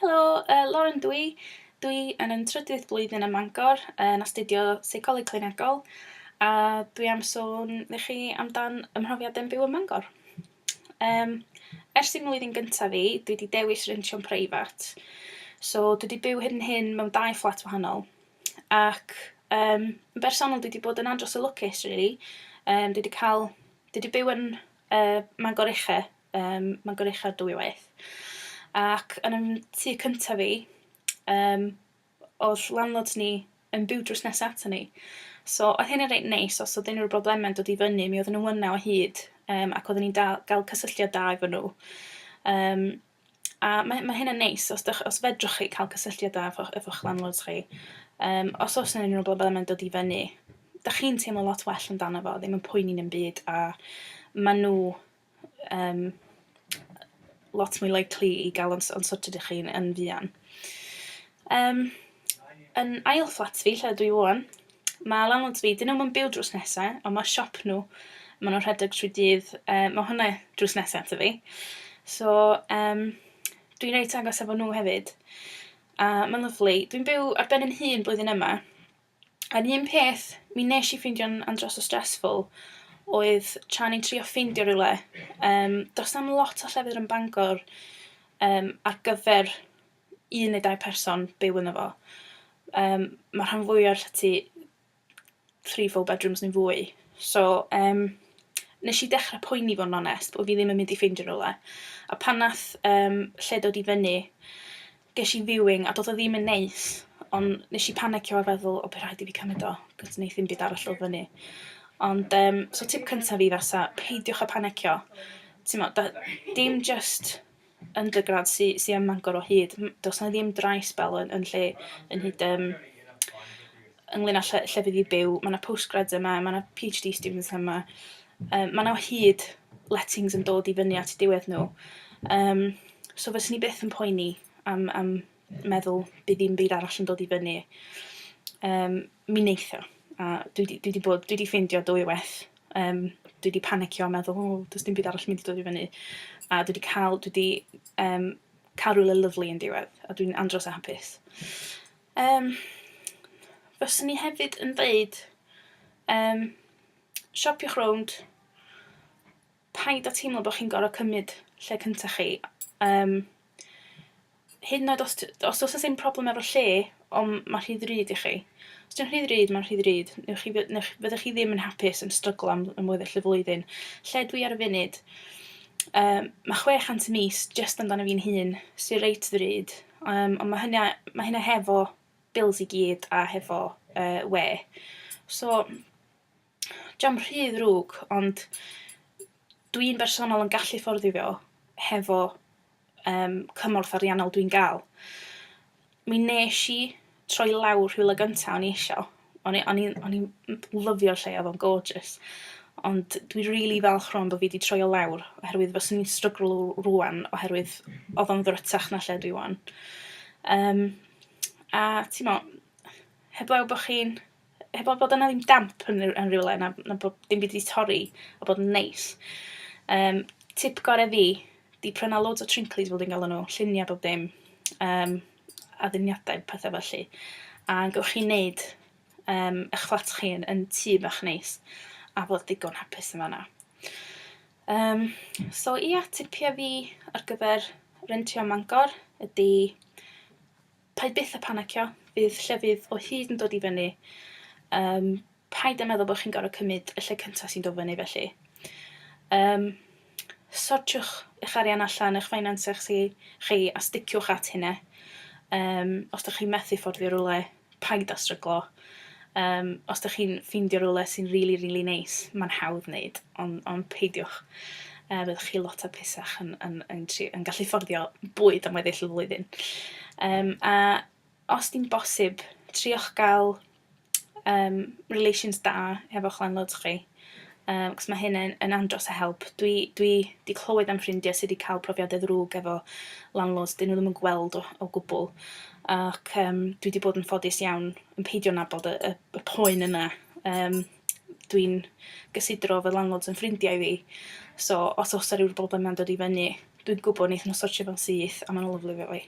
Helo, Lauren dwi. Dwi yn trydydd blwyddyn ym Mangor yn astudio seicoleg clinicol, a dwi am sôn i chi amdan ym mhrofiad yn byw ym Mangor. Ers i'n mlwyddyn gyntaf fi, dwi wedi dewis rentio'n preifat. So dwi wedi byw hyn mewn 2 fflat wahanol. Ac yn bersonol dwi wedi bod yn andros o lwcus, really. Dwi wedi byw yn Mangor Ucha, Mangor Ucha dwywaith. Ac yn tŷ cyntaf fi, oedd landlords ni yn byw drws nesa ata ni. So oedd hyn yn reit neis, os oedd unrhyw broblemau'n dod i fyny, mi oedden nhw yna o hyd, ac oedden ni'n gael cysylltiad da efo nhw. A mae hyn yn neis, os fedrwch chi cael cysylltiad da efo'ch landlords chi. Os oes yna unrhyw broblemau'n dod i fyny, da chi'n teimlo lot well amdano fo, ddim yn poeni yn byd, a maen nhw lot mwy likely i gael yn sorted i chi yn fuan. Yn ail fflat fi, lle dwi wan, mae landlords fi, dyn nhw'n byw drws nesaf, ond mae siop nhw, maen nhw'n rhedeg trwy dydd, mae hwnna drws nesaf ata fi. So, dwi'n reit agos efo nhw hefyd. A mae'n lyflu. Dwi'n byw ar ben yn hun blwyddyn yma. A'r un peth mi nes i ffeindio'n andros o stressful oedd tra ni'n trio ffeindio rhywle. Does na'm lot o llefydd yn Bangor ar gyfer 1 neu 2 person byw yno fo. Mae rhan fwy o'r llety 3 full bedrooms neu fwy. So, nes i dechrau poeni fo'n onest, bod fi ddim yn mynd i ffeindio rhywle. A pan nath lle dod i fyny, ges i viewing, a doedd o ddim yn neis. Ond nes i panicio a feddwl, o, be rhaid i fi cymryd o, gos wneith ddim byd arall o fyny. Ond, so tip cyntaf fi fasa, peidiwch â panicio. Dim just undergrad sy ym Mangor o hyd. Does na ddim dry spell yn lle, yn hyd ynglyn â lle fydd i byw. Mae yna postgrads yma, mae yna PhD students yma. Mae yna o hyd lettings yn dod i fyny at i diwedd nhw. So fyswn ni byth yn poeni am meddwl bydd ddim byd arall yn dod i fyny. Mi neithio. A dwi wedi ffeindio dwywaith. Dwi wedi panicio a meddwl, does dim byd arall mynd i dod i fyny. A dwi wedi cael rhywle lyflu yn diwedd, a dwi'n andros o hapus. Fyswn ni hefyd yn dweud, siopiwch rownd, paid â teimlo bod chi'n gorfod cymryd lle cyntaf chi. Hyd yn oed os oes ddim problem efo lle, ond mae rhy ddrud i chi. Os ydyn rhy ddrud, mae'n rhy ddrud. Fyddwch chi ddim yn hapus yn stryglo am weddill y flwyddyn. Lle dwi ar y funud, mae 600 mis just amdano fi'n hun, sy'n reit ddrud. Ond mae hynna hefo bills i gyd a hefo we. So, jam rhy ddrwg, ond dwi'n bersonol yn gallu fforddio fo hefo cymorth ariannol dwi'n gael. Mi nes i troi lawr rhywle gyntaf o'n i isio. O'n i'n lyfio'r lle, oedd o'n gorgeous. Ond dwi'n rili falch rhwng bod fi wedi troi o lawr, oherwydd fyswn i'n stryglo rwan, oherwydd oedd o'n ddrwtach na lle dwi wan. A ti'n mo, heblaw bod yna ddim damp yn rhywle, na bod dim byd wedi torri, a bod yn neis. Tip gorau fi, di prynu loads o trinclies fel dwi'n gael nhw, lluniau bob dim, addurniadau, pethau felly. A gewch chi wneud eich fflat chi yn tŷ bach neis, a fod digon hapus yn fan'na. So ia, tipiau fi ar gyfer rentio Mangor ydy paid byth â panicio, fydd llefydd o hyd yn dod i fyny. Paid â meddwl bod chi'n gorfod cymryd y lle cyntaf sy'n dod fyny felly. Sortiwch eich arian allan, eich finansau chi, a sticiwch at hynna. Os ydych chi'n methu fforddio rhywle, paid â stryglo. Os ydych chi'n ffeindio rhywle sy'n really neis, mae'n hawdd wneud, ond peidiwch. Byddwch chi lot o pusach yn gallu fforddio bwyd am weddill y flwyddyn. A os di'n bosib, triwch gael relations da efo'ch landlords chi. Cos mae hyn yn andros o help. Dwi di clywed am ffrindiau sydd wedi cael profiadau ddrwg efo landlords, dyn nhw ddim yn gweld o gwbl. Ac dwi wedi bod yn ffodus iawn yn peidio nabod y poen yna. Dwi'n gysidro fy landlords yn ffrindiau fi. So, os oes yna rhyw broblemau'n dod i fyny, dwi'n gwybod wneith nhw sortio fo'n syth, a maen nhw'n lyflu efo fi.